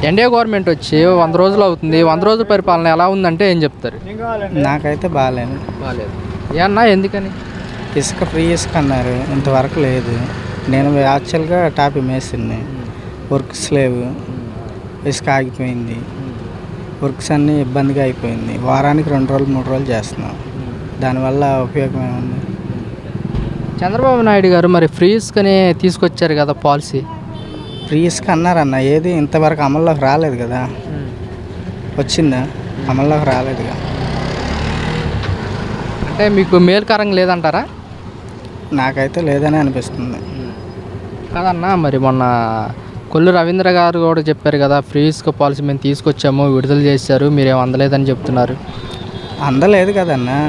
NDA government వచ్చి 100 రోజులు అవుతుంది. 100 రోజుల పరిపాలన ఎలా ఉందంటే ఏం చెప్తారు? నాకైతే బాగాలేదు. ఏమన్నా ఎందుకని? ఇసుక ఫ్రీ ఇసుక అన్నారు, ఇంతవరకు లేదు. నేను యాక్చువల్గా టాపీ మేస్త్రిని, వర్క్స్ లేవు, ఇసుక ఆగిపోయింది, వర్క్స్ అన్నీ ఇబ్బందిగా అయిపోయింది. వారానికి 2 రోజులు 3 రోజులు చేస్తున్నాం. దానివల్ల ఉపయోగం ఏముంది? చంద్రబాబు నాయుడు గారు మరి ఫ్రీ ఇసుకని తీసుకొచ్చారు కదా పాలసీ. ఫ్రీ ఇసుక అన్నారన్న, ఏది ఇంతవరకు అమల్లోకి రాలేదు కదా. వచ్చిందా? అమల్లోకి రాలేదుగా. అంటే మీకు మేలుకరంగా లేదంటారా? నాకైతే లేదని అనిపిస్తుంది. కాదన్నా, మరి మొన్న కొల్లు రవీంద్ర గారు కూడా చెప్పారు కదా, ఫ్రీ ఇసుక పాలసీ మేము తీసుకొచ్చాము, విడుదల చేశారు, మీరేం అందలేదని చెప్తున్నారు. అందలేదు కదన్నా,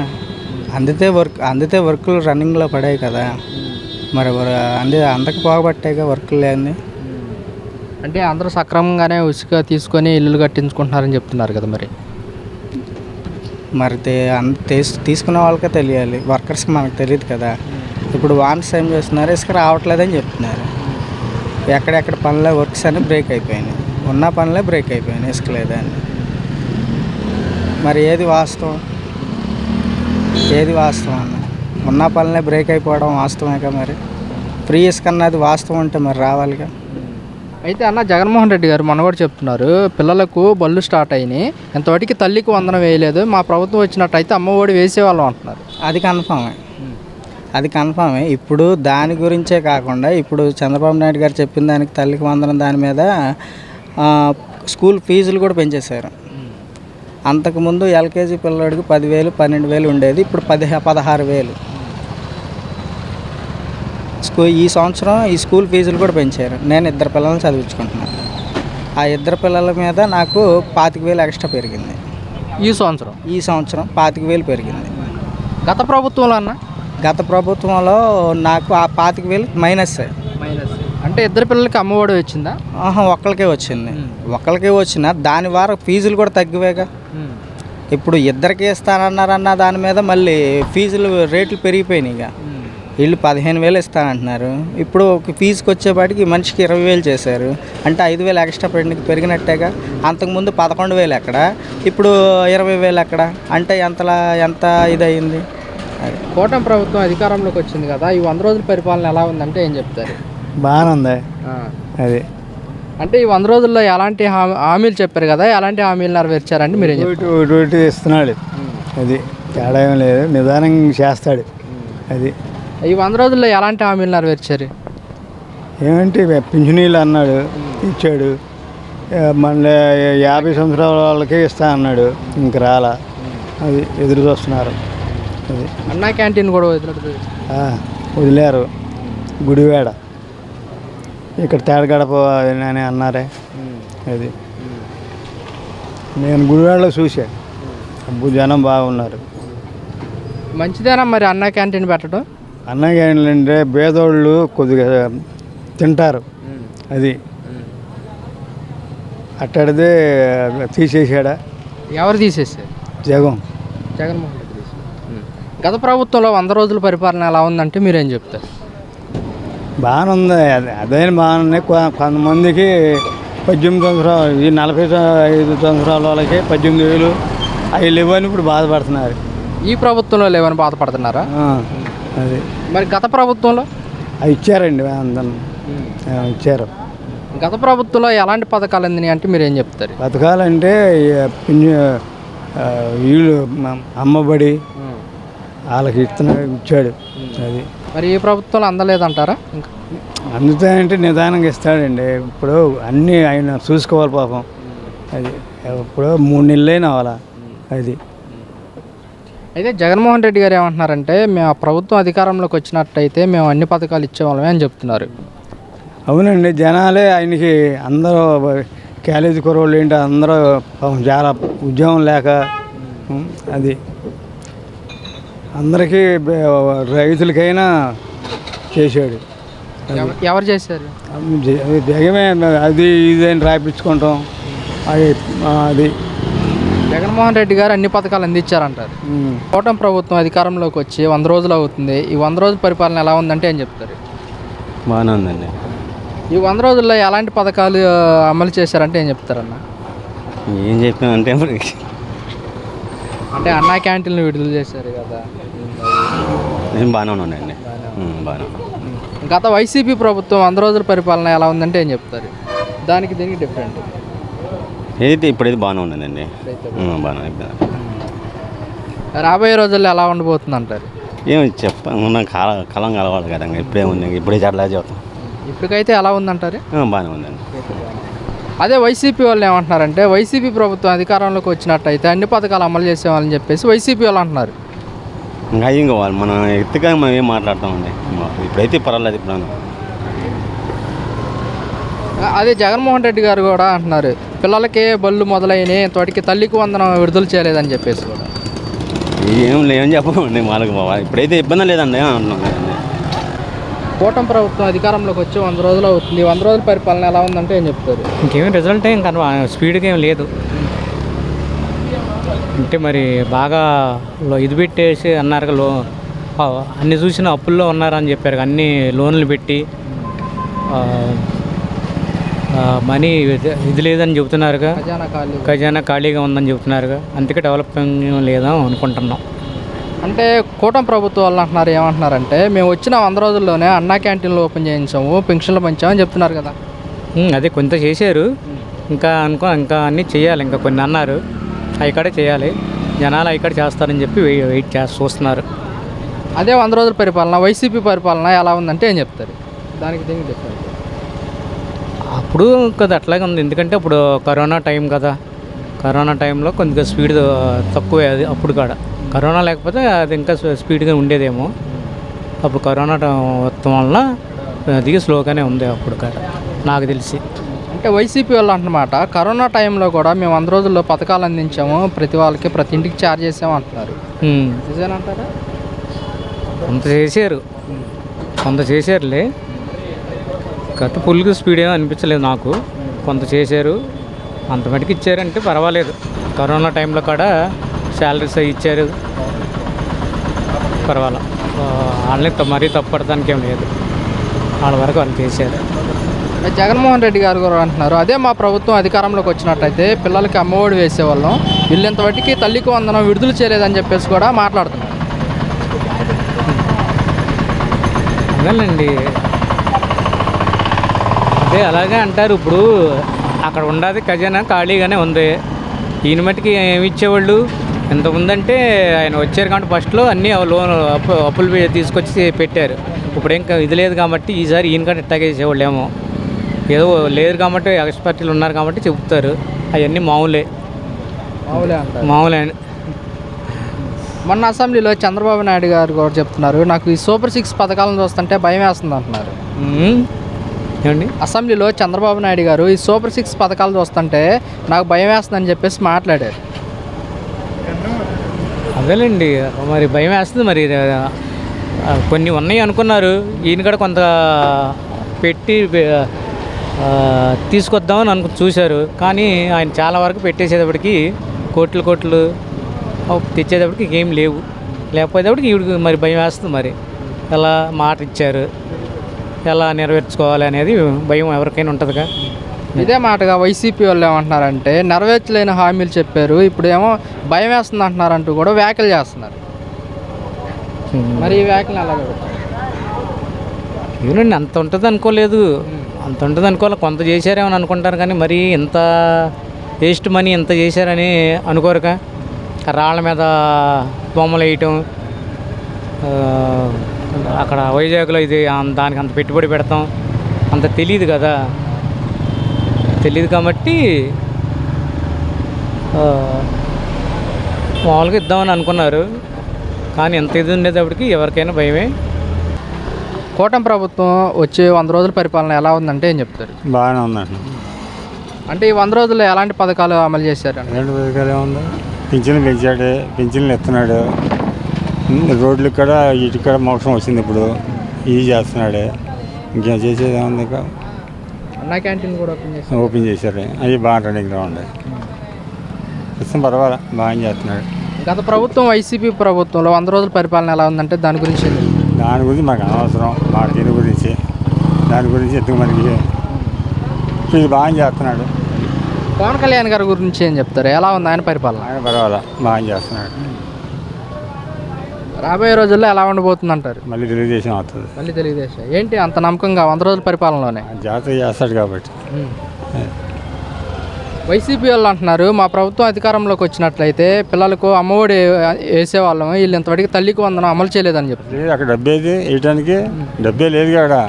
అందితే వర్కులు రన్నింగ్లో పడాయి కదా. మరి అందరికి పోగబట్టాయిగా వర్కులు లేని. అంటే అందరూ సక్రమంగానే ఇసుక తీసుకొని ఇల్లులు కట్టించుకుంటున్నారని చెప్తున్నారు కదా. మరి తీసుకునే వాళ్ళకే తెలియాలి, వర్కర్స్కి మనకు తెలియదు కదా. ఇప్పుడు వాన్స్ ఏం చేస్తున్నారు, ఇసుక రావట్లేదని చెప్తున్నారు. ఎక్కడెక్కడ పనులే వర్క్స్ అన్నీ బ్రేక్ అయిపోయినాయి, ఉన్న పనులే బ్రేక్ అయిపోయినాయి, ఇసుక లేదని. మరి ఏది వాస్తవం అన్న? ఉన్న పనులే బ్రేక్ అయిపోవడం వాస్తవమేగా. మరి ఫ్రీ ఇసుక అన్నది వాస్తవం అంటే మరి రావాలిగా. అయితే అన్న, జగన్మోహన్ రెడ్డి గారు మొన్న కూడా చెప్తున్నారు, పిల్లలకు బళ్ళు స్టార్ట్ అయినాయి, ఎంతవరకు తల్లికి వందనం వేయలేదు, మా ప్రభుత్వం వచ్చినట్టయితే అమ్మఒడి వేసేవాళ్ళం అంటున్నారు. అది కన్ఫామే. ఇప్పుడు దాని గురించే కాకుండా ఇప్పుడు చంద్రబాబు నాయుడు గారు చెప్పిన దానికి తల్లికి వందనం దాని మీద స్కూల్ ఫీజులు కూడా పెంచేశారు. అంతకుముందు ఎల్కేజీ పిల్లవాడికి 10,000 12,000 ఉండేది, ఇప్పుడు 16,000. ఈ సంవత్సరం ఈ స్కూల్ ఫీజులు కూడా పెంచారు. నేను 2 పిల్లల్ని చదివించుకుంటున్నాను. ఆ 2 పిల్లల మీద నాకు 25,000 ఎక్స్ట్రా పెరిగింది. ఈ సంవత్సరం 25,000 పెరిగింది. గత ప్రభుత్వంలో నాకు ఆ 25,000 మైనస్. అంటే 2 పిల్లలకి అమ్మఒడి వచ్చిందా? ఒక్కరికే వచ్చిన దాని వారం ఫీజులు కూడా తగ్గివేగా. ఇప్పుడు ఇద్దరికి ఇస్తానన్నారన్న దాని మీద మళ్ళీ ఫీజులు రేట్లు పెరిగిపోయినాయి. ఇక వీళ్ళు 15,000 ఇస్తానంటున్నారు, ఇప్పుడు ఒక ఫీజుకి వచ్చేపాటికి మనిషికి 20,000 చేశారు. అంటే 5,000 ఎక్స్ట్రా పెరిగినట్టేగా. అంతకుముందు 11,000 ఎక్కడ, ఇప్పుడు 20,000 ఎక్కడ, అంటే ఎంత ఇదయింది. కూటమి ప్రభుత్వం అధికారంలోకి వచ్చింది కదా, ఈ 100 రోజుల పరిపాలన ఎలా ఉందంటే ఏం చెప్తారు? బాగానే ఉంది. అది అంటే ఈ 100 రోజుల్లో ఎలాంటి హామీలు చెప్పారు కదా, ఎలాంటి హామీలు నెరవేర్చారంటే మీరు ఇస్తున్నాడు. అది తేడా ఏం లేదు, నిదానంగా చేస్తాడు. అది ఈ 100 రోజుల్లో ఎలాంటి హామీలు నెరవేర్చారు? ఏమంటే పింఛనీళ్ళు అన్నాడు, ఇచ్చాడు. మళ్ళీ 50 సంవత్సరాల వాళ్ళకే ఇస్తా అన్నాడు, ఇంక రాలా. అది ఎదురు చూస్తున్నారు. అది అన్నా క్యాంటీన్ కూడా వదిలేరు. గుడివాడ ఇక్కడ తేడగడప అని అన్నారే. అది నేను గుడివాడలో చూసా, జనం బాగున్నారు. మంచిదేనా మరి అన్నా క్యాంటీన్ పెట్టడం? అన్నా క్యాంటీన్ అంటే పేదోళ్ళు కొద్దిగా తింటారు. అది అట్టడిదే తీసేసాడా? ఎవరు తీసేసారు? జగన్మోహన్ రెడ్డి తీసేసారు. గత ప్రభుత్వంలో 100 రోజుల పరిపాలన ఎలా ఉందంటే మీరేం చెప్తారు? బాగానే ఉంది. అదే బాగానే. కొంతమందికి 18 సంవత్సరాలు, ఈ 45 సంవత్సరాల వాళ్ళకి 18,000 అవి లేవని ఇప్పుడు బాధపడుతున్నారు. ఈ ప్రభుత్వంలో లేవని బాధపడుతున్నారా? అది మరి గత ప్రభుత్వంలో అవి ఇచ్చారండి, అందరం ఇచ్చారు. గత ప్రభుత్వంలో ఎలాంటి పథకాలు అందినాయి అంటే మీరేం చెప్తారు? పథకాలు అంటే వీళ్ళు అమ్మబడి వాళ్ళకి ఇచ్చాడు. అది మరి ఈ ప్రభుత్వంలో అందలేదంటారా? ఇంకా అందుతాయంటే నిదానంగా ఇస్తాడండి. ఇప్పుడు అన్నీ ఆయన చూసుకోవాలి పాపం. అది ఇప్పుడు 3 నెలలైనా అవ్వాలా. అది అయితే జగన్మోహన్ రెడ్డి గారు ఏమంటున్నారంటే, మేము ఆ ప్రభుత్వం అధికారంలోకి వచ్చినట్టయితే మేము అన్ని పథకాలు ఇచ్చేవాళ్ళమే అని చెప్తున్నారు. అవునండి, జనాలే ఆయనకి అందరూ కాలేజీ కుర్రోళ్ళు ఏంటి అందరూ చాలా ఉద్యోగం లేక అది అందరికీ రైతులకైనా చేశాడు. ఎవరు చేశారు? జగమే అది ఇదని రాయించుకుంటాం. అది జగన్మోహన్ రెడ్డి గారు అన్ని పథకాలు అందించారంటారు. కూటమి ప్రభుత్వం అధికారంలోకి వచ్చి 100 రోజులు అవుతుంది. ఈ 100 రోజుల పరిపాలన ఎలా ఉందంటే ఏం చెప్తారు? బాగానే ఉందండి. ఈ 100 రోజుల్లో ఎలాంటి పథకాలు అమలు చేశారంటే ఏం చెప్తారన్న? ఏం చెప్పానంటే మరి అంటే అన్నా క్యాంటీన్లు విడుదల చేశారు కదా. నేను బాగానే ఉన్నానండి. బాగానే ఉన్నాను. గత వైసీపీ ప్రభుత్వం 100 రోజుల పరిపాలన ఎలా ఉందంటే ఏం చెప్తారు? దానికి దీనికి డిఫరెంట్. ఇప్పుడైతే బాగానే ఉన్నదండి. బాగానే అయిపోయింది. రాబోయే రోజుల్లో ఎలా ఉండబోతుంది అంటారు? ఏమి ఉన్న కాలం కలవాలి కదా. ఇప్పుడే ఉంది, ఇప్పుడే చెట్లా చెప్తాం. ఇప్పటికైతే ఎలా ఉందంటారు? బాగానే ఉందండి. అదే వైసీపీ వాళ్ళు ఏమంటున్నారంటే వైసీపీ ప్రభుత్వం అధికారంలోకి వచ్చినట్టయితే అన్ని పథకాలు అమలు చేసేవాళ్ళని చెప్పేసి వైసీపీ వాళ్ళు అంటున్నారు. ఇంకా వాళ్ళు మనం ఎత్తుగా మనం ఏం మాట్లాడతామండి. ఇప్పుడైతే పర్వాలేదు. ఇప్పుడు అదే జగన్మోహన్ రెడ్డి గారు కూడా అంటున్నారు పిల్లలకే బళ్ళు మొదలైనవి, తోటికి తల్లికి వందనం విడుదల చేయలేదని చెప్పేసి కూడా. ఏం చెప్పమండి వాళ్ళకి. ఇప్పుడైతే ఇబ్బంది లేదండి అంటున్నాను. కూటమి ప్రభుత్వం అధికారంలోకి వచ్చి 100 రోజులు అవుతుంది. 100 రోజుల పరిపాలన ఎలా ఉందంటే ఏం చెప్తారు? ఇంకేమీ రిజల్ట్ ఏం కనుక స్పీడ్గా ఏం లేదు. అంటే మరి బాగా ఇది పెట్టేసి అన్నారు అన్ని చూసిన అప్పుల్లో ఉన్నారని చెప్పారు. అన్ని లోన్లు పెట్టి మనీ ఇది లేదని చెబుతున్నారుగా, ఖజానా ఖాళీగా ఉందని చెబుతున్నారుగా. అందుకే డెవలపింగ్ లేదా అనుకుంటున్నాం. అంటే కూటమి ప్రభుత్వం వాళ్ళు అంటున్నారు ఏమంటున్నారంటే మేము వచ్చిన 100 రోజుల్లోనే అన్నా క్యాంటీన్లు ఓపెన్ చేయించాము, పెన్షన్లు పెంచామని చెప్తున్నారు కదా. అదే కొంత చేశారు, ఇంకా ఇంకా అన్నీ చేయాలి. ఇంకా కొన్ని అన్నారు అవి కూడా చేయాలి. జనాలు అవి కూడా చేస్తారని చెప్పి వెయిట్ చేసి చూస్తున్నారు. అదే 100 రోజుల పరిపాలన వైసీపీ పరిపాలన ఎలా ఉందంటే ఏం చెప్తారు? దానికి దీనికి డిఫరెంట్. అప్పుడు కదా అట్లాగే ఉంది. ఎందుకంటే అప్పుడు కరోనా టైం కదా. కరోనా టైంలో కొద్దిగా స్పీడ్ తక్కువే అది. అప్పుడు కూడా కరోనా లేకపోతే అది ఇంకా స్పీడ్గా ఉండేదేమో. అప్పుడు కరోనా మొత్తం వల్ల అది స్లోగానే ఉంది అప్పుడు కూడా నాకు తెలిసి. అంటే వైసీపీ వాళ్ళు అంటున్నమాట కరోనా టైంలో కూడా మేము 100 రోజుల్లో పథకాలు అందించాము, ప్రతి వాళ్ళకి ప్రతి ఇంటికి ఛార్జ్ చేసాము అంటున్నారు. నిజమేనంటారా? కొంత చేశారులే. గత ఫుల్గా స్పీడ్ ఏమో అనిపించలేదు నాకు. కొంత చేశారు, అంత మటుకు ఇచ్చారంటే పర్వాలేదు. కరోనా టైంలో కూడా శాలరీస్ ఇచ్చారు, పర్వాలేదు. వాళ్ళని మరీ తప్పడటానికి ఏం లేదు. వాళ్ళ వరకు వాళ్ళు చేశారు. జగన్మోహన్ రెడ్డి గారు కూడా అంటున్నారు అదే మా ప్రభుత్వం అధికారంలోకి వచ్చినట్టయితే పిల్లలకి అమ్మఒడి వేసేవాళ్ళం, వీళ్ళంతవరకు తల్లికి వందనం విడుదల చేయలేదని చెప్పేసి కూడా మాట్లాడుతున్నారు. అదేనండి, అదే అలాగే అంటారు. ఇప్పుడు అక్కడ ఉండదు ఖజానా ఖాళీగానే ఉంది. ఈయన మట్టుకి ఏమి ఇచ్చేవాళ్ళు ఎంత ఉందంటే ఆయన వచ్చారు కాబట్టి ఫస్ట్లో అన్నీ లోన్ అప్పులు తీసుకొచ్చి పెట్టారు. ఇప్పుడు ఇంకా ఇది లేదు కాబట్టి ఈసారి ఈయన కూడా ఇట్టాగే చేసేవాళ్ళు ఏమో. ఏదో లేదు కాబట్టి ఎక్స్పర్టీలు ఉన్నారు కాబట్టి చెబుతారు. అవన్నీ మామూలే అంటారు. మొన్న అసెంబ్లీలో చంద్రబాబు నాయుడు గారు కూడా చెప్తున్నారు నాకు ఈ సూపర్ 6 పథకాలను చూస్తుంటే భయం వేస్తుంది అంటున్నారు. ఏమండి? అసెంబ్లీలో చంద్రబాబు నాయుడు గారు ఈ సూపర్ 6 పథకాలు చూస్తుంటే నాకు భయం వేస్తుందని చెప్పేసి మాట్లాడారు. అదేలేండి, మరి భయం వేస్తుంది. మరి కొన్ని ఉన్నాయి అనుకున్నారు, ఈయన కూడా కొంత పెట్టి తీసుకొద్దామని చూశారు. కానీ ఆయన చాలా వరకు పెట్టేసేటప్పటికి కోట్లు తెచ్చేటప్పటికి ఏం లేవు. లేకపోయేటప్పటికి ఈవిడికి మరి భయం వేస్తుంది. మరి ఎలా మాట ఇచ్చారు, ఎలా నెరవేర్చుకోవాలి అనేది భయం ఎవరికైనా ఉంటుందిగా. ఇదే మాటగా వైసీపీ వాళ్ళు ఏమంటున్నారంటే నెరవేర్చలేని హామీలు చెప్పారు, ఇప్పుడేమో భయం వేస్తుంది అంటున్నారంటూ కూడా వ్యాఖ్యలు చేస్తున్నారు. మరి ఈ వ్యాఖ్యలు ఎలా జరుగుతాయి? ఏనండి, అంత ఉంటుంది అనుకోలేదు. కొంత చేశారేమని అనుకుంటారు. కానీ మరి ఇంత వేస్ట్ మనీ ఇంత చేశారని అనుకోరుగా. రాళ్ళ మీద బొమ్మలు వేయటం, అక్కడ వైజాగ్లో ఇది దానికి అంత పెట్టుబడి పెడతాం అంత తెలియదు కదా. తెలియదు కాబట్టి మామూలుగా ఇద్దామని అనుకున్నారు. కానీ ఎంత ఇది ఉండేటప్పటికి ఎవరికైనా భయమే. కూటమి ప్రభుత్వం వచ్చే 100 రోజుల పరిపాలన ఎలా ఉందంటే ఏం చెప్తారు? బాగానే ఉందండి. అంటే ఈ 100 రోజుల్లో ఎలాంటి పథకాలు అమలు చేశారు? ఎలాంటి పథకాలు ఏముంది? పింఛన్లు పెంచాడు, పింఛన్లు ఇస్తున్నాడు. రోడ్లకు కూడా ఇటు కూడా మోక్షం వచ్చింది. ఇప్పుడు ఇది చేస్తున్నాడు. ఇంకేం చేసేది ఏముంది? ఇక అన్నా క్యాంటీన్ కూడా ఓపెన్ చేశారు. అవి బాగా రన్నింగ్గా ఉండే ప్రస్తుతం పర్వాలేదు, బాగా చేస్తున్నాడు. గత ప్రభుత్వం వైసీపీ ప్రభుత్వంలో 100 రోజుల పరిపాలన ఎలా ఉందంటే దాని గురించి మాకు అనవసరం. మా దీని గురించి ఎందుకు మనకి ఇప్పుడు ఇది బాగా చేస్తున్నాడు. పవన్ కళ్యాణ్ గారి గురించి ఏం చెప్తారు? ఎలా ఉంది ఆయన పరిపాలన? ఆయన పర్వాలా బాగా చేస్తున్నాడు. రాబోయే రోజుల్లో ఎలా ఉండబోతుంది అంటారు? మళ్ళీ తెలుగుదేశం అవుతుంది. మళ్ళీ తెలుగుదేశం ఏంటి అంత నమ్మకంగా 100 రోజుల పరిపాలనలోనే? జాతర చేస్తాడు కాబట్టి. వైసీపీ వాళ్ళు అంటున్నారు మా ప్రభుత్వం అధికారంలోకి వచ్చినట్లయితే పిల్లలకు అమ్మఒడి వేసేవాళ్ళం, వీళ్ళు ఇంతవరకు తల్లికి వందనం అమలు చేయలేదని చెప్పి. లేదు అక్కడ డబ్బు ఏది వేయటానికి డబ్బే లేదు కదా.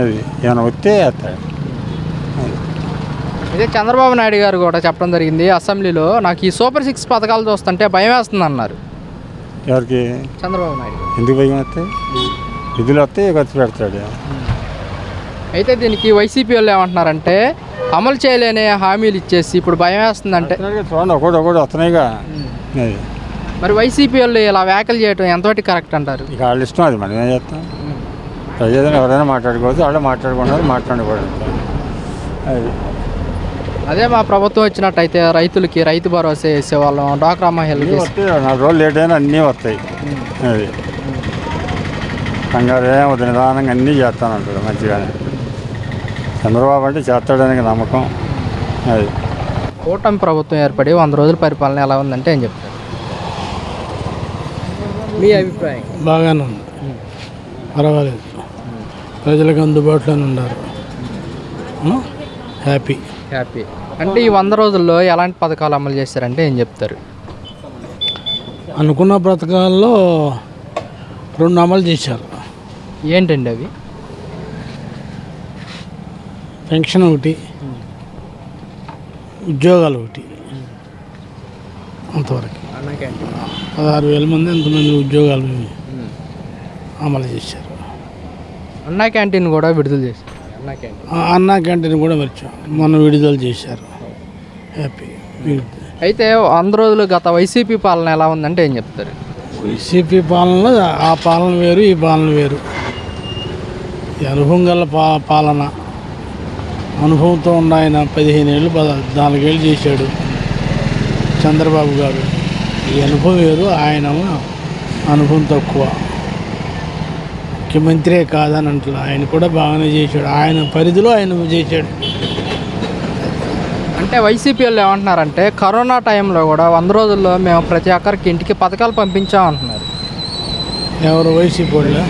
అది ఏమైనా వస్తే వేస్తాడు. ఇదే చంద్రబాబు నాయుడు గారు కూడా చెప్పడం జరిగింది అసెంబ్లీలో, నాకు ఈ సూపర్ 6 పథకాలు చూస్తుంటే భయం వేస్తుంది అన్నారు. ఎవరికి? చంద్రబాబు నాయుడు గారు. ఎందుకు భయం వస్తాయి? నిధులు వస్తే ఖర్చు పెడతాడు. అయితే దీనికి వైసీపీ వాళ్ళు ఏమంటున్నారంటే అమలు చేయలేని హామీలు ఇచ్చేసి ఇప్పుడు భయం వేస్తుందంటే. చూడండి ఒకటి వస్తున్నాయిగా. అది మరి వైసీపీ వాళ్ళు ఇలా వ్యాఖ్యలు చేయడం ఎంతవరకు కరెక్ట్ అంటారు? ఇక వాళ్ళ ఇష్టం, అది మనం ఏం చేస్తాం. ప్రజలు ఎవరైనా మాట్లాడుకోవచ్చు, వాళ్ళే మాట్లాడకూడదు. అది అదే మా ప్రభుత్వం వచ్చినట్టయితే రైతులకి రైతు భరోసా వేసేవాళ్ళం, డ్వాక్రా మహిళలకి. వస్తాయి 4 రోజులు లేట్ అయినా అన్నీ వస్తాయి. అది కంగారు ఏమవుతుంది, నిదానంగా అన్నీ చేస్తానంటాడు మంచిగానే. చంద్రబాబు అంటే చేస్తాడానికి నమ్మకం. అది కూటమి ప్రభుత్వం ఏర్పడి 100 రోజుల పరిపాలన ఎలా ఉందంటే ఏం చెప్తారు? మీ అభిప్రాయం? బాగానే ఉంది, పర్వాలేదు. ప్రజలకు అందుబాటులోనే ఉన్నారు. హ్యాపీ. అంటే ఈ 100 రోజుల్లో ఎలాంటి పథకాలు అమలు చేశారంటే ఏం చెప్తారు? అనుకున్న పథకాల్లో 2 అమలు చేశారు. ఏంటండి అవి? పెన్షన్ ఒకటి, ఉద్యోగాలు ఒకటి. అంతవరకు 16,000 మంది ఎంతమంది ఉద్యోగాలు అమలు చేశారు. అన్నా క్యాంటీన్ కూడా విడుదల చేశారు. అన్నా క్యాంటీన్ కూడా మొన్న విడుదల చేశారు. హ్యాపీ. అయితే 100 రోజులు గత వైసీపీ పాలన ఎలా ఉందంటే ఏం చెప్తారు? వైసీపీ పాలనలో ఆ పాలన వేరు, ఈ పాలన వేరు. ఈ అనుభవం గల పాలన, అనుభవంతో ఉన్న ఆయన 15 ఏళ్ళు 14 ఏళ్ళు చేశాడు చంద్రబాబు గారు. ఈ అనుభవం వేరు, ఆయన అనుభవం తక్కువ. ముఖ్యమంత్రే కాదని అంటున్నా, ఆయన కూడా బాగానే చేశాడు. ఆయన పరిధిలో ఆయన చేశాడు. అంటే వైసీపీ వాళ్ళు ఏమంటున్నారంటే కరోనా టైంలో కూడా 100 రోజుల్లో మేము ప్రతి ఒక్కరికి ఇంటికి పథకాలు పంపించామంటున్నారు. ఎవరు? వైసీపీ వాళ్ళు.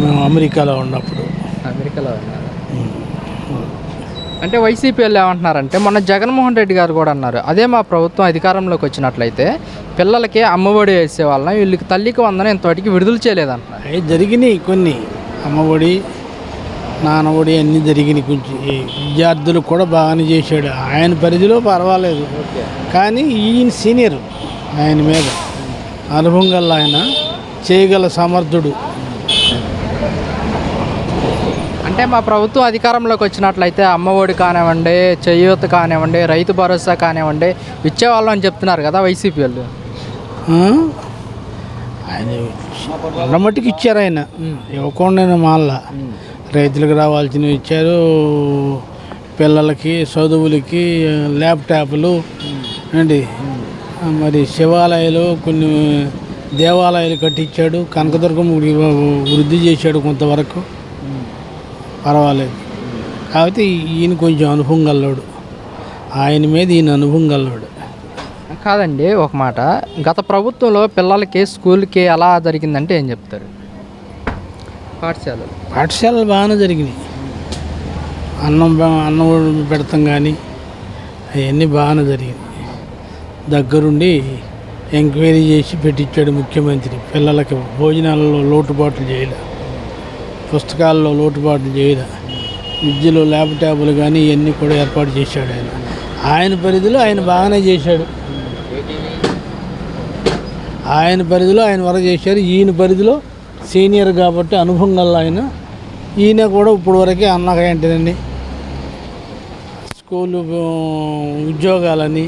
మేము అమెరికాలో ఉన్నప్పుడు. అమెరికాలో ఉన్నారు. అంటే వైసీపీ వాళ్ళు ఏమంటున్నారంటే మొన్న జగన్మోహన్ రెడ్డి గారు కూడా అన్నారు, అదే మా ప్రభుత్వం అధికారంలోకి వచ్చినట్లయితే పిల్లలకి అమ్మఒడి వేసేవాళ్ళం, వీళ్ళకి తల్లికి వందనం ఇంతవరకు విడుదల చేయలేదంటున్నారు. అవి జరిగినాయి కొన్ని, అమ్మఒడి నాన్నఒడి అన్నీ జరిగినాయి. కొంచెం విద్యార్థులు కూడా బాగానే చేశాడు. ఆయన పరిధిలో పర్వాలేదు, కానీ ఈయన సీనియర్, ఆయన మీద అనుభవం గల ఆయన, చేయగల సమర్థుడు. అంటే మా ప్రభుత్వం అధికారంలోకి వచ్చినట్లయితే అమ్మఒడి కానివ్వండి, చేయూత కానివ్వండి, రైతు భరోసా కానివ్వండి ఇచ్చేవాళ్ళం అని చెప్తున్నారు కదా వైసీపీ వాళ్ళు. ఆయన మట్టుకు ఇచ్చారు. ఆయన ఇవ్వకుండా మళ్ళా రైతులకు రావాల్సినవి ఇచ్చారు. పిల్లలకి చదువులకి ల్యాప్టాప్లు అండి, మరి శివాలయాలు, కొన్ని దేవాలయాలు కట్టించాడు. కనకదుర్గం వృద్ధి చేశాడు కొంతవరకు, పర్వాలేదు. కాకపోతే ఈయన కొంచెం అనుభవం గల్లోడు, ఆయన మీద ఈయన అనుభవం గల్లోడు. కాదండి, ఒక మాట, గత ప్రభుత్వంలో పిల్లలకి స్కూల్కి ఎలా జరిగిందంటే ఏం చెప్తారు? పాఠశాలలు బాగానే జరిగినాయి. అన్నం పెడతాం కానీ అవన్నీ బాగానే జరిగినాయి. దగ్గరుండి ఎంక్వైరీ చేసి పెట్టించాడు ముఖ్యమంత్రి. పిల్లలకి భోజనాలలో లోటుపాట్లు చేయలే, పుస్తకాల్లో లోటుపాట్లు చేయలే, విద్యలో ల్యాప్టాప్లు కానీ ఇవన్నీ కూడా ఏర్పాటు చేశాడు. ఆయన పరిధిలో ఆయన బాగానే చేశాడు. ఆయన పరిధిలో ఆయన వరకు చేశారు. ఈయన పరిధిలో సీనియర్ కాబట్టి అనుభవం గల ఆయన. ఈయన కూడా ఇప్పుడు వరకే అన్న క్యాంటీన్, స్కూలు ఉద్యోగాలని,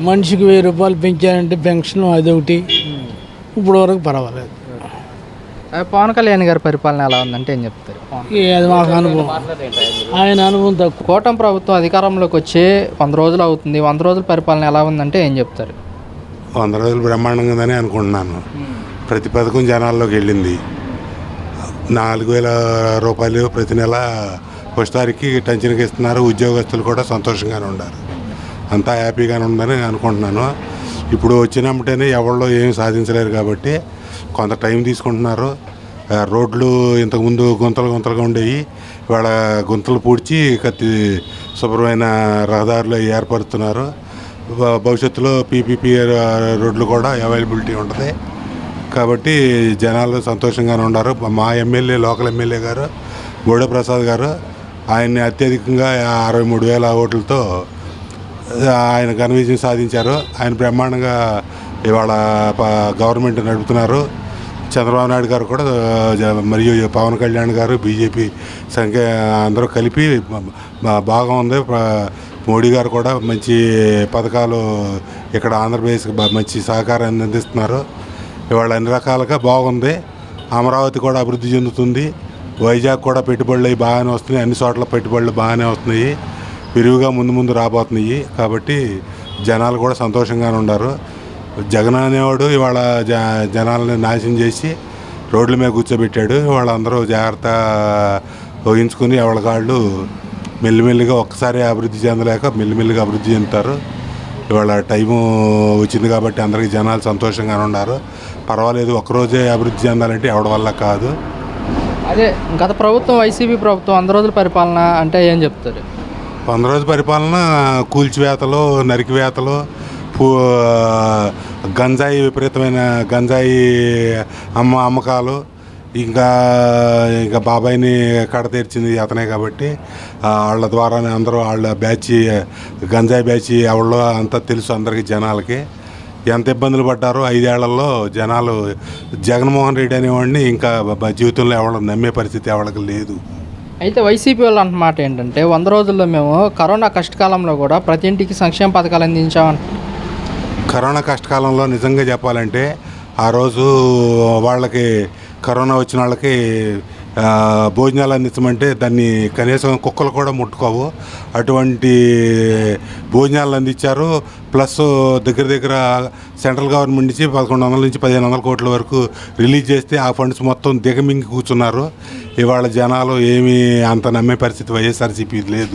మనిషికి 1000 రూపాయలు పెంచారంటే పెన్షన్ అదొకటి, ఇప్పుడు వరకు పర్వాలేదు. పవన్ కళ్యాణ్ గారి పరిపాలన ఎలా ఉందంటే ఏం చెప్తారు? అది మాకు అనుభవం, ఆయన అనుభవం తక్కువ. కూటమి ప్రభుత్వం అధికారంలోకి వచ్చి 100 రోజులు అవుతుంది. 100 రోజుల పరిపాలన ఎలా ఉందంటే ఏం చెప్తారు? 100 రోజులు బ్రహ్మాండంగా ఉందని అనుకుంటున్నాను. ప్రతి పథకం జనాల్లోకి వెళ్ళింది. 4,000 రూపాయలు ప్రతి నెల ఫస్ట్ తారీఖుకి టెన్షన్కి ఇస్తున్నారు. ఉద్యోగస్తులు కూడా సంతోషంగానే ఉన్నారు. అంతా హ్యాపీగానే ఉందని అనుకుంటున్నాను. ఇప్పుడు వచ్చినప్పుడేనే ఎవరిలో ఏమి సాధించలేరు కాబట్టి కొంత టైం తీసుకుంటున్నారు. రోడ్లు ఇంతకుముందు గుంతలుగా ఉండేవి, ఇవాళ గుంతలు పూడ్చి శుభ్రమైన రహదారులు ఏర్పరుస్తున్నారు. భవిష్యత్తులో పీపీపీ రోడ్లు కూడా అవైలబిలిటీ ఉంటుంది కాబట్టి జనాలు సంతోషంగానే ఉన్నారు. మా ఎమ్మెల్యే, లోకల్ ఎమ్మెల్యే గారు బోడే ప్రసాద్ గారు ఆయన్ని అత్యధికంగా 63,000 ఓట్లతో ఆయన ఘన విజయం సాధించారు. ఆయన బ్రహ్మాండంగా ఇవాళ గవర్నమెంట్ నడుపుతున్నారు. చంద్రబాబు నాయుడు గారు కూడా మరియు పవన్ కళ్యాణ్ గారు, బీజేపీ సంఖ్య అందరూ కలిపి బాగా ఉంది. మోడీ గారు కూడా మంచి పథకాలు ఇక్కడ ఆంధ్రప్రదేశ్కి మంచి సహకారాన్ని అందిస్తున్నారు. ఇవాళ అన్ని రకాలుగా బాగుంది. అమరావతి కూడా అభివృద్ధి చెందుతుంది. వైజాగ్ కూడా పెట్టుబడులు అవి బాగానే వస్తున్నాయి. అన్ని చోట్ల పెట్టుబడులు బాగానే వస్తున్నాయి. విరివిగా ముందు రాబోతున్నాయి. కాబట్టి జనాలు కూడా సంతోషంగానే ఉన్నారు. జగన్ అనేవాడు ఇవాళ జనాలని నాశనం చేసి రోడ్ల మీద కూర్చోబెట్టాడు. వాళ్ళందరూ జాగ్రత్త వహించుకుని ఎవరి కాళ్ళు మెల్లిమెల్లిగా ఒక్కసారి అభివృద్ధి చెందలేక మెల్లిమెల్లిగా అభివృద్ధి చెందుతారు. ఇవాళ టైము వచ్చింది కాబట్టి అందరికీ జనాలు సంతోషంగానే ఉన్నారు. పర్వాలేదు, ఒక్కరోజే అభివృద్ధి చెందాలంటే ఎవరి వల్ల కాదు. అదే గత ప్రభుత్వం, వైసీపీ ప్రభుత్వం 100 రోజుల పరిపాలన అంటే ఏం చెప్తారు? 100 రోజుల పరిపాలన కూల్చివేతలు, నరికివేతలు, గంజాయి, విపరీతమైన గంజాయి అమ్మకాలు, ఇంకా బాబాయిని కడతీర్చింది అతనే కాబట్టి వాళ్ళ ద్వారానే అందరూ వాళ్ళ బ్యాచ్, గంజాయి బ్యాచ్ ఎవరో అంతా తెలుసు అందరికీ. జనాలకి ఎంత ఇబ్బందులు పడ్డారో 5 ఏళ్లలో జనాలు. జగన్మోహన్ రెడ్డి అనేవాడిని ఇంకా జీవితంలో ఎవరు నమ్మే పరిస్థితి ఎవరికి లేదు. అయితే వైసీపీ వాళ్ళు అంటున్నమాట ఏంటంటే 100 రోజుల్లో మేము కరోనా కష్టకాలంలో కూడా ప్రతి ఇంటికి సంక్షేమ పథకాలు అందించామంట. కరోనా కష్టకాలంలో నిజంగా చెప్పాలంటే ఆ రోజు వాళ్ళకి కరోనా వచ్చిన వాళ్ళకి భోజనాలు అందించమంటే దాన్ని కనీసం కుక్కలు కూడా ముట్టుకోవు. అటువంటి భోజనాలు అందించారు. ప్లస్ దగ్గర సెంట్రల్ గవర్నమెంట్ నుంచి 1,100 నుంచి 1,500 కోట్ల వరకు రిలీజ్ చేస్తే ఆ ఫండ్స్ మొత్తం దిగమింగి కూర్చున్నారు. ఇవాళ జనాలు ఏమీ అంత నమ్మే పరిస్థితి వైఎస్ఆర్సీపీ లేదు.